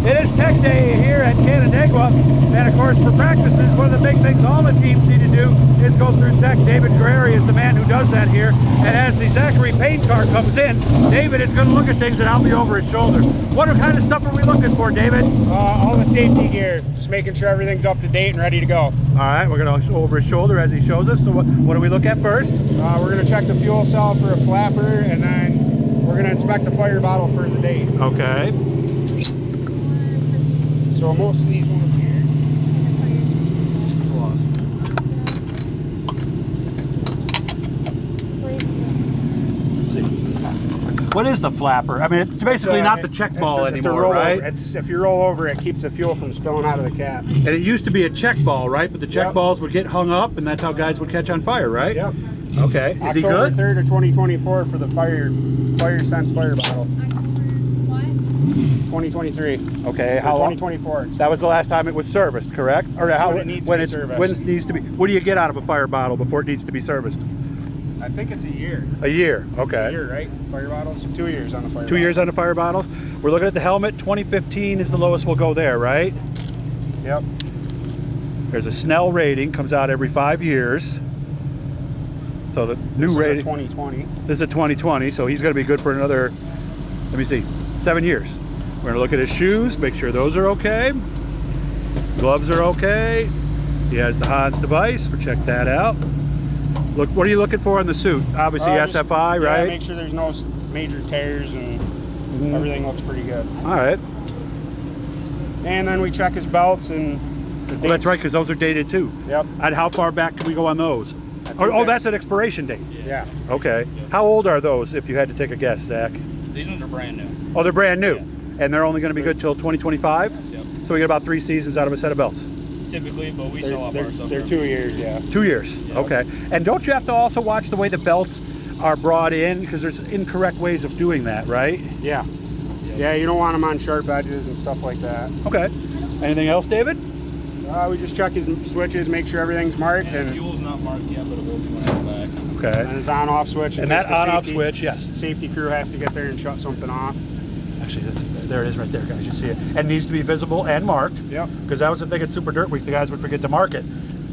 It is Tech Day here at Canandaigua, and of course for practices, one of the big things all the teams need to do is go through tech. David Guererri is the man who does that here, and as the Zachary Payne car comes in, David is going to look at things and I'll be over his shoulder. What kind of stuff are we looking for, David? All the safety gear, just making sure everything's up to date and ready to go. All right, we're going to go over his shoulder as he shows us. So what do we look at first? We're going to check the fuel cell for a flapper, and then we're going to inspect the fire bottle for the date. Okay. So most of these ones here. Let's see. What is the flapper? I mean, it's basically not the check ball anymore, right? If you roll over, it keeps the fuel from spilling out of the cap. And it used to be a check ball, right? But the check balls would get hung up, and that's how guys would catch on fire, right? Yep. Okay. Is he good? October 3rd of 2024 for the Fire Sense fire bottle. 2023. Okay, how long? 2024. That was the last time it was serviced, correct? Or how when it needs to be serviced. When it needs to be. What do you get out of a fire bottle before it needs to be serviced? I think it's a year. A year. Okay. A year, right? Fire bottles. 2 years on the fire. 2 years on the fire bottles. We're looking at the helmet. 2015 is the lowest we'll go there, right? Yep. There's a Snell rating, comes out every 5 years. So the new rating. This is a 2020. This is a 2020, so he's going to be good for another, let me see, 7 years. We're going to look at his shoes, make sure those are okay. Gloves are okay. He has the Hans device. We'll check that out. Look, what are you looking for in the suit? Obviously SFI, right? Yeah, make sure there's no major tears and everything looks pretty good. All right. And then we check his belts and the dates. Well, that's right, because those are dated too. Yep. And how far back can we go on those? Oh, that's an expiration date. Yeah. Okay. How old are those, if you had to take a guess, Zach? These ones are brand new. Oh, they're brand new. Yeah. And they're only going to be good till 2025? Yep. So we get about 3 seasons out of a set of belts. Typically, but we sell off our stuff. They're 2 years, yeah. 2 years, Yeah. okay. And don't you have to also watch the way the belts are brought in? Because there's incorrect ways of doing that, right? Yeah. Yeah, you don't want them on sharp edges and stuff like that. Okay. Anything else, David? We just check his switches, make sure everything's marked. And fuel's not marked yet, but it will be when I go back. Okay. And his on-off switch. And that on-off switch, yes. Safety crew has to get there and shut something off. Actually, there it is right there, guys. You see it. And it needs to be visible and marked. Yep. Because that was the thing at Super Dirt Week. The guys would forget to mark it.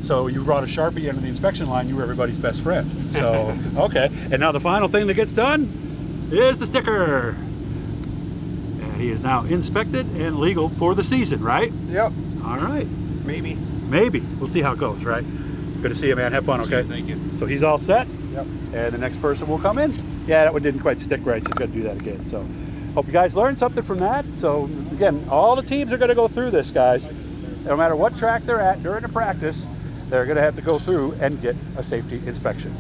So you brought a Sharpie into the inspection line. You were everybody's best friend. So, okay. And now the final thing that gets done is the sticker. And he is now inspected and legal for the season, right? Yep. All right. Maybe. Maybe. We'll see how it goes, right? Good to see you, man. Have fun, okay? Thank you. So he's all set. Yep. And the next person will come in. Yeah, that one didn't quite stick right, so he's got to do that again. So hope you guys learned something from that. So again, all the teams are going to go through this, guys. No matter what track they're at during the practice, they're going to have to go through and get a safety inspection.